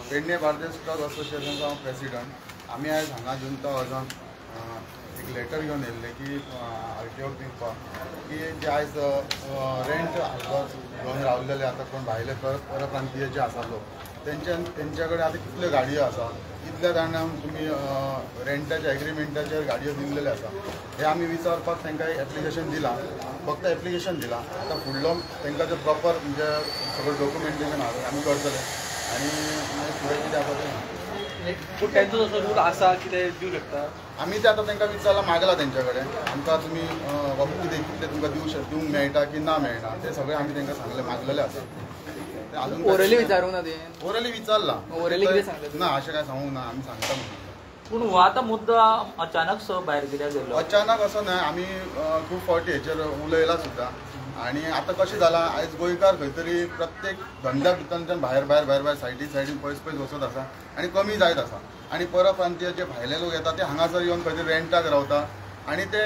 Pedne Bardez truck असोसिएशनचा president आम्ही आज हांगा जुंता वचोन एक लेटर घेवन येयल्ले की आरटीओक दिवपाक की जे आयज रेंट घेवन रावलेले आतां कोण भायले परप्रांतीय जे आसा लोक तेंच्या कडेन आतां कितल्यो गाडयो आसा कितल्या जाणांक तुमी रेंटाच्या एग्रीमेंटाचेर गाडयो दिल्लेले आसा हे आमी विचारपाक तांकां एप्लिकेशन दिलां फक्त एप्लिकेशन दिलां आतां फुडलो तांकां जो प्रॉपर म्हणजे सगळें डॉक्युमेंटेशन आमी करतले आनी फुडें कितें आसा तें पूण तेंचो जसो रूल आसा कितें दिवं शकता आमी ते आतां तांकां विचारलां मागलां तेंच्या कडेन आमकां तुमी बाबा कितें कितलें तुमकां दिवंक मेळटा की ना मेळना तें सगळें आमी तांकां सांगलें मागलेलें आसा अजून ओरली विचारूंक ना तें ओरली विचारलां ओरली कितें सांगलें ना अशें कांय सांगूंक ना आमी सांगता म्हणून पूण हो आतां मुद्दो अचानक सो भायर कित्याक गेल्लो अचानक असो न्हय आमी खूब फावटी हेचेर उलयलां सुद्दां आनी आतां कशें जालां आयज गोंयकार खंय तरी प्रत्येक धंद्या भितरच्यान भायर भायर भायर भायर सायडीन पयस पयस वचत आसा आनी कमी जायत आसा आनी परप्रांतीय जे भायले लोक येता ते हांगासर येवन खंय तरी रेंटाक रावता आनी ते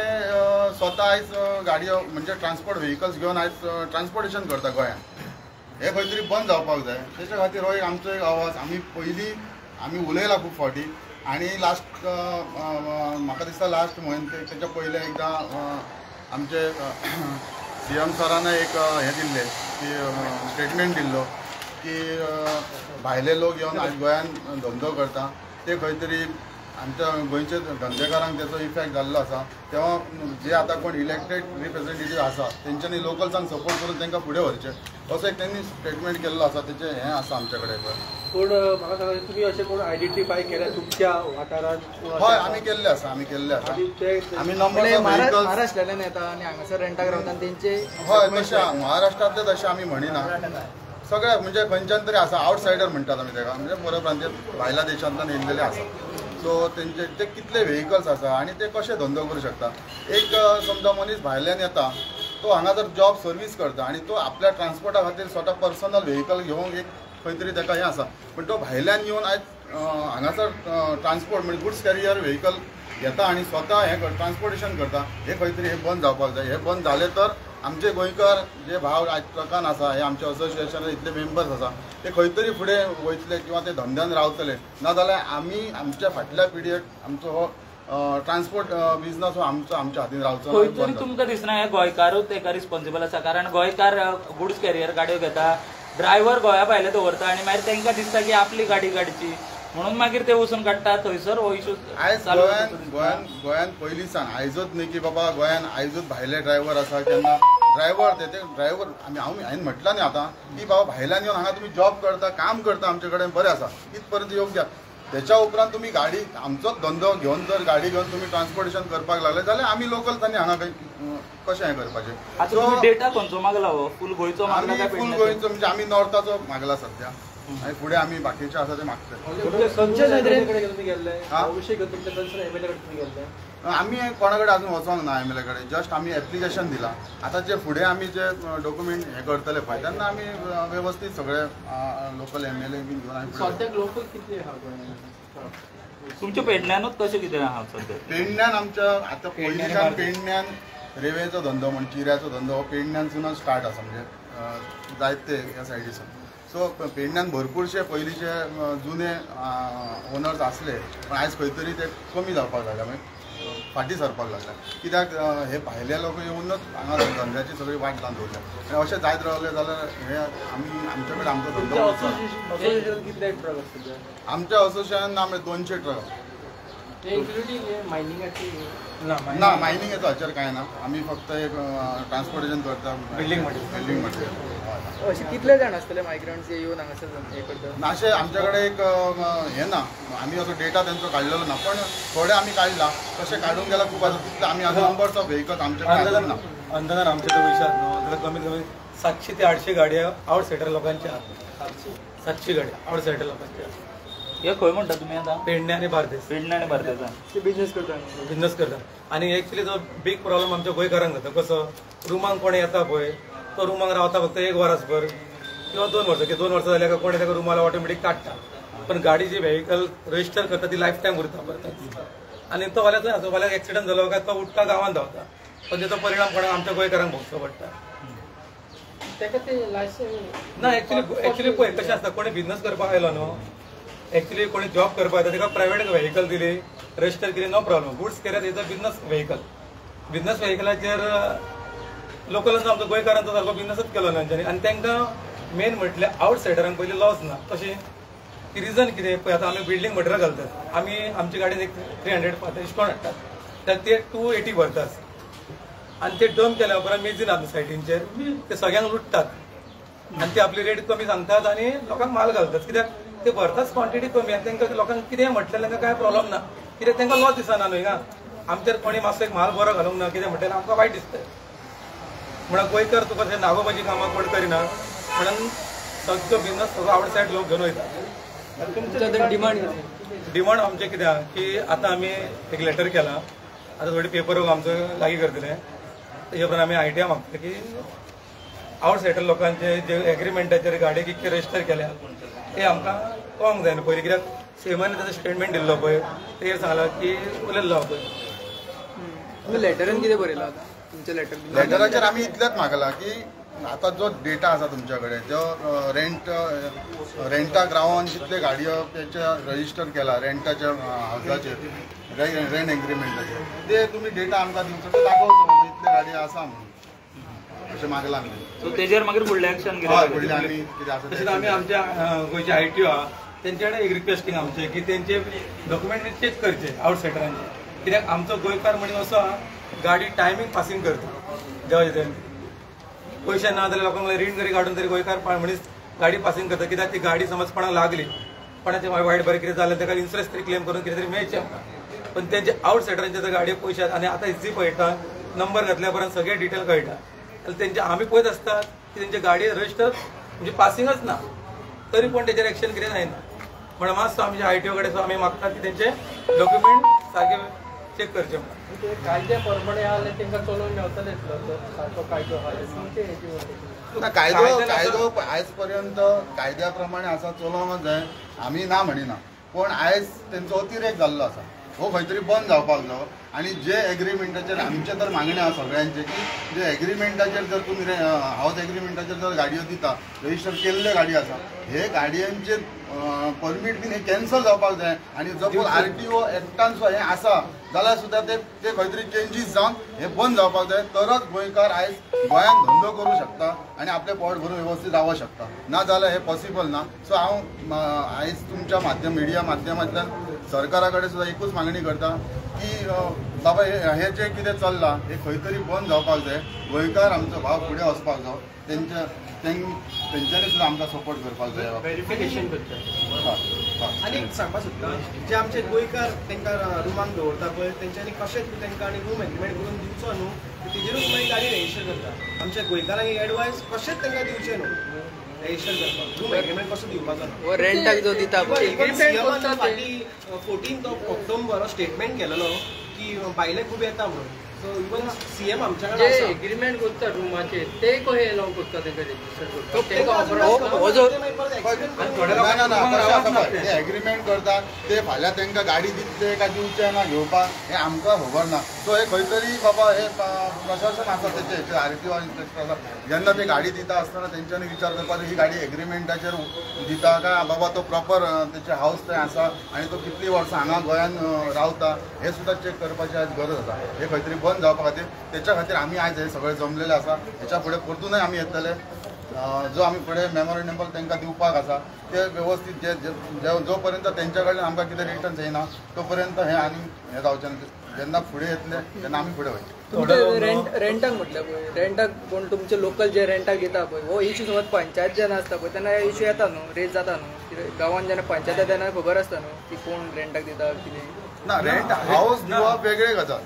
स्वता आयज गाडयो म्हणजे ट्रान्सपोर्ट व्हेहिकल्स घेवन आयज ट्रान्सपोर्टेशन करता गोंयांत हे खंय तरी बंद जावपाक जाय तेच्या खातीर हो एक आमचो एक आवाज आमी उलयला खूब फावटी आनी लास्ट म्हाका दिसता लास्ट म्हयन तेच्या पयले एकदां आमचे CM सरान एक हे दिल्ले की स्टेटमेंट दिल्लो की भायले लोक येवन आज गोंयांत धंदो करता ते खंय तरी आमच्या गोंयचे धंदेकारांक तेचो इफेक्ट जाल्लो आसा तेव्हा जे आतां कोण इलेक्टेड रिप्रेझेंटेटीव आसा तेंच्यांनी लोकल्सांक सपोर्ट करून तांकां फुडें व्हरचें असो एक त्यांनी स्टेटमेंट केल्लो आसा तेचें हें आसा आमचे कडेन पूण म्हाका सांगा तुमी अशें कोण आयडेंटिफाय केल्या तुमच्या वाठारांत हय आमी केल्ले आसा आमी नंबर महाराष्ट्रांतल्यान येता आनी हांगासर रेंटाक रावता आनी तेंचे हय तशें महाराष्ट्रांतले तशें आमी म्हणिना सगळे म्हणजे खंयच्यान तरी आसा आवटसायडर म्हणटात आमी ताका म्हणजे परप्रांतीय भायल्या देशांतल्यान येयल्लेले आसा सो तेंचे ते कितले व्हेहिकल्स आसा आनी ते कशे धंदो करूं शकता एक समजा मनीस भायल्यान येता तो हांगा जर जॉब सर्वीस करता आनी तो आपल्या ट्रान्सपोर्टा खातीर स्वता पर्सनल व्हेहिकल घेवंक एक खंय तरी ताका हें आसा पण तो भायल्यान येवन आयज हांगासर ट्रान्सपोर्ट म्हणजे गुड्स कॅरियर व्हेहिकल घेता आनी स्वता हें ट्रान्सपोर्टेशन करता हे खंय तरी हे बंद जावपाक जाय हे बंद जालें तर आमचे गोंयकार जे भाव आयज ट्रकान आसा हे आमचे असोसिएशन इतले मेंबर्स आसा ते खंय तरी फुडें वयतले किंवा ते धंद्यान रावतले नाजाल्यार आमी आमच्या फाटल्या पिडयेक आमचो हो ट्रान्सपोर्ट बिजनस हो आमच्या हातीन रावचो खंय तरी तुमकां दिसना हे गोंयकारूच तेका रिस्पॉन्सिबल आसा कारण गोंयकार गुड्स कॅरियर गाडयो घेता ड्रायव्हर गोंया भायले दवरता आनी मागीर तांकां दिसता की आपली गाडी काडची म्हणून मागीर ते वचून काडटा थंयसर हो इशू आयज गोंयांत पयलीं सान आयजूच न्ही की बाबा गोंयांत आयजूच भायले ड्रायव्हर आसा केन्ना ड्रायव्हर हांवें म्हटलां न्ही आतां की बाबा भायल्यान येवन हांगा तुमी जॉब करता काम करता आमचे कडेन बरें आसा इथपर्यंत योग्य त्याच्या उपरांत तुम्ही गाडी आमचोच धंदो घेवन जर गाडी घेवन तुम्ही ट्रान्सपोर्टेशन करपाक लागले जाल्यार आमी लोकल्सांनी हांगा कशें हें करपाचें डेटा खंयचो मागला हो फूल गोंयचो आमी फूल गोंयचो म्हणजे आमी नॉर्थाचो मागला सध्या आनी फुडें आमी बाकीचे आसा ते मागतले आमी कोणा कडेन आजून वचोंक ना MLA कडेन जस्ट आमी एप्लिकेशन दिलां आतां जे फुडें आमी जे डॉक्युमेंट हें करतले पळय तेन्ना आमी वेवस्थीत सगळे लोकल MLA बीन घेवन आमी सद्याक लोक कितले आहा तुमच्या पेडण्यानूच कशें कितें आहा सद्या पेडण्यान आमच्या आतां पयलींच्यान पेडण्यान रेवेचो धंदो म्हण चिऱ्याचो धंदो हो पेडण्यानसूनच स्टार्ट आसा म्हणजे जायते ह्या सायडीसून सो पेडण्यान भरपूरशे पयलींचे जुने ओनर्स आसले पण आयज खंय तरी ते कमी जावपाक लागला मागीर फाटीं सरपाक लागला कित्याक हे भायले लोक येवनूच हांगा धंद्याची सगळी वाट लावन दवरल्या आनी अशें जायत रावलें जाल्यार हे आमी आमचे कडेन आमचो धंदो कितले ट्रक आसता आमच्या असोसिएशनान आमी 200 ट्रक ना मायनिंगेचो हाचेर कांय ना आमी फक्त एक ट्रान्सपोर्टेशन करता बिल्डींग मटेरियल अशें कितले जाण आसतले मायग्रंट्स येवन हांगासर हें करता अशें आमचे कडेन एक हें ना आमी असो डेटा तेंचो काडलेलो ना पण थोडे आमी काडला तशें काडून गेल्यार खूब आसा तितले आमी आजून नंबर्स ऑफ व्हेहिकल्स आमचे कडेन ना अंदाजान आमच्या विचार न्हू जाल्यार कमीत कमी 700 ते 800 गाडयो आवटसायडर लोकांच्या आहात 700 गाडयो आवटसायडर लोकांच्या हे खंय म्हणटा तुमी आतां पेडणे आनी बार्देस ते बिझनेस करता आनी एक्चुअली जो बीग प्रॉब्लम आमच्या गोंयकारांक जाता कसो रुमांक कोण येता पळय तो रुमांक रावता फक्त 1 वरासभर किंवा 2 वर्सां की 2 वर्सां जाल्यार का कोणी ताका रुमाला ऑटोमॅटीक काडटा पण गाडी जी व्हेहिकल रजिस्टर करता ती लायफ टायम उरता परत आनी तो वाल्याक थंय वाल्याक एक्सिडंट जालो काय तो उठता गांवांत धांवता पण त्याचा परिणाम कोणाक आमच्या गोंयकारांक भोगचो पडटा ताका ते लायसन्स ना एक्चुअली पळय कशें आसता कोणी बिझनस करपाक आयलो न्हू ऍक्च्युली कोणी जॉब करपा येता ताका प्रायव्हेट व्हेकल दिली रजिस्टर केली no problem. Goods carrier is a business vehicle. Business व्हेकलाचेर लोकलांचो आमचो गोंयकारांचो सारको बिझनेसच केलो तांच्यांनी आनी तांकां मेन म्हटल्यार आवटसायडरांक पयलीं लॉस ना. तशें की रिजन कितें पळय आतां आमी बिल्डींग मटेरियल घालतात आमी आमचे गाडयेन एक 300 इस्टॉन हाडटात तर ते 280 भरतात आनी ते डंप केल्या उपरांत मेजीन आसा सायटींचेर ते सगळ्यांक लुटतात आनी ते आपली रेट कमी सांगतात आनी लोकांक माल घालतात. कित्याक ते भरताच क्वॉन्टिटी कमी आनी तांकां लोकांक कितें म्हटल्यार तांकां कांय प्रॉब्लम ना. कित्याक तांकां लॉस दिसना न्हय हां. आमचेर कोणी मातसो एक माल बरो घालूंक ना कितें म्हटल्यार आमकां वायट दिसता. म्हणून गोंयकार तुका अशें नागोबाची कामां कोण करिना म्हणून सगळो बिझनस सगळो आवटसायड लोक घेवन वयता. तुमचं डिमांड आमचें कित्याक की आतां आमी एक लेटर केला आतां थोडी पेपर वर्क आमचो लागीं करतले तेजे उपरांत आमी ITI मागतले की आवटसायडर लोकांचे जे एग्रीमेंटाचेर गाडये कितके रजिस्टर केल्या ते आमकां कळोंक जाय न्हू पयलीं. कित्याक सेमानी ताचो स्टेटमेंट दिल्लो पळय तेजेर सांगला की उलयल्लो पळय. तुम्ही लेटरान कितें बरयलां आतां तुमच्या लेटराचेर आमी इतलेंच मागला की आता जो डेटा आसा तुमच्याकडे जो रेंटाक रावन जितले गाडयो त्याच्या रजिस्टर केला रेंटाच्या हावजाचेर रेंट एग्रीमेंटाचेर ते तुम्ही डेटा आमकां दिवचो तो दाखोवचो इतले गाडयो आसा म्हणून अशें मागलां आमी. सो तेजेर मागीर फुडलें एक्शन हय फुडलें आमी कितें आसा तशेंच आमी आमच्या गोंयचे ITO आहा तेंचे कडेन एक रिक्वेस्टींग आमचें की तेंचे डॉक्युमेंट चेक करचे आवटसायडरांचे. कित्याक आमचो गोंयकार मनीस असो आहा गाडी टायमींग पासींग करता देवाचे पयशे ना जाल्यार लोकांक रीण जरी काडून तरी गोंयकार मनीस गाडी पासींग करता. कित्याक ती गाडी समज कोणाक लागली कोणाचें वायट बरें कितें जालें ताका इन्शुरन्स तरी क्लेम करून कितें तरी मेळचें आमकां. पण तेंचे आवटसायडरांचे जर गाडयो पयशे आनी आतां इझी पळयता नंबर घातल्या उपरांत सगळे डिटेल कळटा जाल्यार तेंचे आमी पळयत आसतात की तेंचे गाडये रजिस्टर म्हणजे पासिंगच ना तरी पूण तेजेर एक्शन कितें जायना. म्हणून मातसो आमच्या ITO कडेन आमी मागतात की तेंचे डॉक्युमेंट सारके चेक करचे म्हणून. कायद्या प्रमाणे आले तांकां चलोवन मेळटले सारको कायदो ना कायदो आयज पर्यंत कायद्या प्रमाणे आसा चलोवंक जाय आमी ना म्हणिना पण आयज तेंचो अतिरेक जाल्लो आसा हो खंय तरी बंद जावपाक जाय. आणि जे एग्रीमेंटाचेर आमचे तर मागणे आसा सगळ्यांचे की जे एग्रीमेंटाचेर जर तुमी हावज एग्रीमेंटाचेर जर गाडयो दिता रजिस्टर केल्ले गाडी आसा हे गाडयांचेर परमीट बीन हे कॅन्सल जावपाक जाय. आनी सपोज RTO एक्टांचो हे आसा जाल्यार सुद्दां ते खंय तरी चेंजीस जावन हे बंद जावपाक जाय तरच गोंयकार आयज गोंयांत धंदो करूं शकता आनी आपले पोट भरून वेवस्थीत रावूंक शकता. ना जाल्यार हे पॉसिबल ना. सो हांव आयज तुमच्या मिडिया माध्यमांतल्यान सरकारा कडेन सुद्दां एकूच मागणी करता की बाबा हे जे कितें चल्लां हे खंय तरी बंद जावपाक जाय. गोंयकार आमचो भाव फुडें वचपाक जाय तेंच्यांनी सुद्दां आमकां सपोर्ट करपाक जाय. व्हेरिफिकेशन करचें आनी सांगपाक सोदता जे आमचे गोंयकार तांकां रुमांक दवरता पळय तेंच्यांनी कशें तांकां आनी रूम एग्रीमेंट करून दिवचो न्हू तेजेरूच मागीर गाडी रजिस्टर करता. आमच्या गोंयकारांक एडवायस कशेंच तांकां दिवचें न्हू रजिस्टर करपाक रूम एग्रीमेंट कसो दिवपाचो न्हू. रेंटाक जो दिता सीएमान फाटीं 14 ऑक्टोबर स्टेटमेंट केलेलो की भायले खूब येता म्हणून. सो इवन CM आमच्या जे एग्रीमेंट करता रुमाचे ते कशें अलाव करता तांकां रजिस्टर एग्रीमेंट करता ते फाल्यां तांकां गाडी दितले काय दिवचे ना घेवपाक हे आमकां खबर ना. सो हे खंय तरी बाबा हे प्रशासन आसा तेचे RTO इन्स्पेक्टर आसा जेन्ना ते गाडी दिता आसतना तेंच्यांनी विचार करपाचो ही गाडी एग्रीमेंटाचेर दिता काय बाबा तो प्रॉपर तेचे हावस थंय आसा आनी तो कितलीं वर्सां हांगा गोंयांत रावता हे सुद्दां चेक करपाची आज गरज आसा. हे खंय तरी बंद जावपा खातीर तेच्या खातीर आमी आयज हे सगळे जमलेले आसा. हेच्या फुडें परतूनय आमी येतले जो आमी फुडें मेमोरेंडम तांकां दिवपाक आसा ते वेवस्थीत जो पर्यंत तेंच्या कडल्यान आमकां कितें रिटर्न्स येना तो पर्यंत हे आनी हे जावचें ना. जेन्ना फुडें येतले तेन्ना आमी फुडें वयतले. रेंटाक म्हटल्यार पळय रेंटाक कोण तुमचे लोकल जे रेंटाक दिता पळय हो इश्यू समज पंचायत जेन्ना आसता पळय तेन्ना इश्यू येता न्हू रेज जाता न्हू कित्याक गांवांत जेन्ना पंचायत येता तेन्ना खबर आसता न्हू की कोण रेंटाक दिता कितें ना. रेंट हावस दिवप वेगळे गजाल.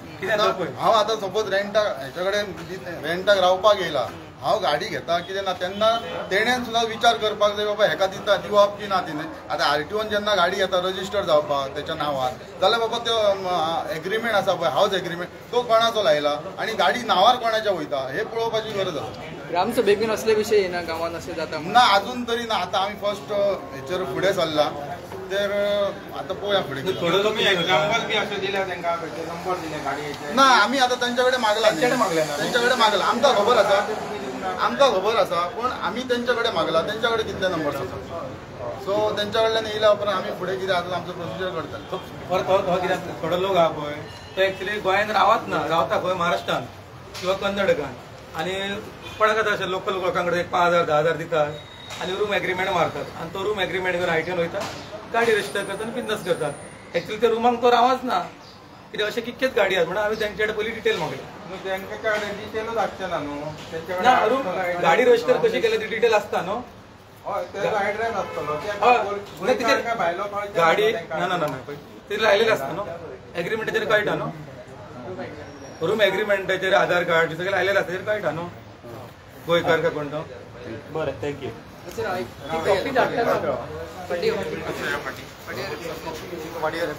हांव आतां सपोज रेंटाक हेच्या कडेन रेंटाक रावपाक येयला हांव गाडी घेता कितें ना तेन्ना तेणेन सुद्दां विचार करपाक जाय बाबा हेका दिता दिवप की ना तिने. आतां RTOन जेन्ना गाडी येता रजिस्टर जावपाक तेच्या नांवार जाल्यार बाबा तो एग्रीमेंट आसा पळय हावज एग्रीमेंट तो कोणाचो लायला आनी गाडी नांवार कोणाच्या वयता हे पळोवपाची गरज आसा. ग्रामसभेकीन असले विशय येना गांवांत अशें जाता ना अजून तरी ना. आतां आमी फर्स्ट हेचेर फुडें सरला तर आतां पळोवया फुडें ना. आमी आतां तेंच्या कडेन मागला तेंच्या कडेन मागला आमकां खबर आसा पण आमी तेंच्या कडेन मागला तेंच्या कडेन कितले नंबर्स आसा. सो तेंच्या कडल्यान येयल्या उपरांत आमी फुडें कितें आसलें आमचो प्रोसिजर करतले. परत हो कित्याक थोडो लोक आहा पळय तो एक्चुली गोंयान रावत ना, रावता खंय महाराष्ट्रान किंवा कर्नाटकान आनी पळय आता अशें लोकल लोकां कडेन 5,000 10,000 दितात आनी रूम एग्रीमेंट मारतात आनी तो रूम एग्रीमेंट घेवन आयटीएन वयता, गाडी रजिस्टर करतात आनी बिजनेस करतात. एक्चुली त्या रुमांक तो रावच ना कित्याक अशें कितकेच गाडी आसात म्हणून हांवें तेंचे कडेन पयलीं डिटेल मागली. डिटेलूच धाडचे ना न्हू ना रूम गाडी रजिस्टर कशी केली ती डिटेल आसता न्हू. एड्रेस आसतलो गाडी ना ना ना ते लायलेलें आसता न्हू, एग्रीमेंटाचेर कळटा न्हू, रूम एग्रीमेंटाचेर आधार कार्ड सगळें लायलेलें आसता तेजेर कळटा न्हू गोंयकार काय कोण तो. बरें, थँक्यू. कॉपी धाडटा ना. वाडीयर